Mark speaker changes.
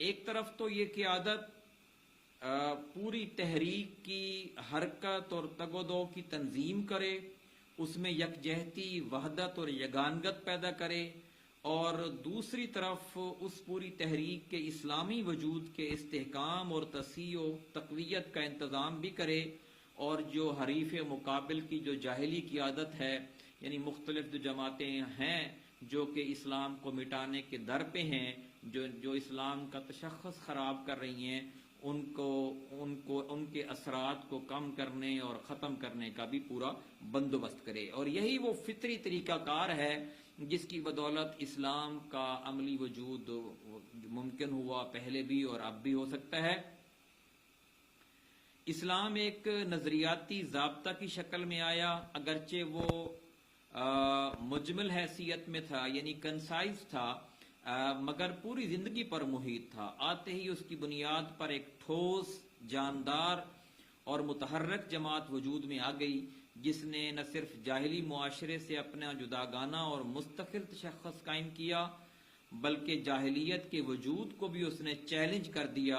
Speaker 1: ایک طرف تو یہ قیادت پوری تحریک کی حرکت اور تگ و دو کی تنظیم کرے، اس میں یکجہتی، وحدت اور یگانگت پیدا کرے، اور دوسری طرف اس پوری تحریک کے اسلامی وجود کے استحکام اور تصحیح و تقویت کا انتظام بھی کرے، اور جو حریف مقابل کی جو جاہلی قیادت ہے، یعنی مختلف جو جماعتیں ہیں جو کہ اسلام کو مٹانے کے در پہ ہیں، جو اسلام کا تشخص خراب کر رہی ہیں، ان کے اثرات کو کم کرنے اور ختم کرنے کا بھی پورا بندوبست کرے۔ اور یہی وہ فطری طریقہ کار ہے جس کی بدولت اسلام کا عملی وجود ممکن ہوا پہلے بھی اور اب بھی ہو سکتا ہے۔ اسلام ایک نظریاتی ضابطہ کی شکل میں آیا، اگرچہ وہ مجمل حیثیت میں تھا، یعنی کنسائز تھا، مگر پوری زندگی پر محیط تھا۔ آتے ہی اس کی بنیاد پر ایک ٹھوس، جاندار اور متحرک جماعت وجود میں آ گئی، جس نے نہ صرف جاہلی معاشرے سے اپنا جداگانہ اور مستقل تشخص قائم کیا، بلکہ جاہلیت کے وجود کو بھی اس نے چیلنج کر دیا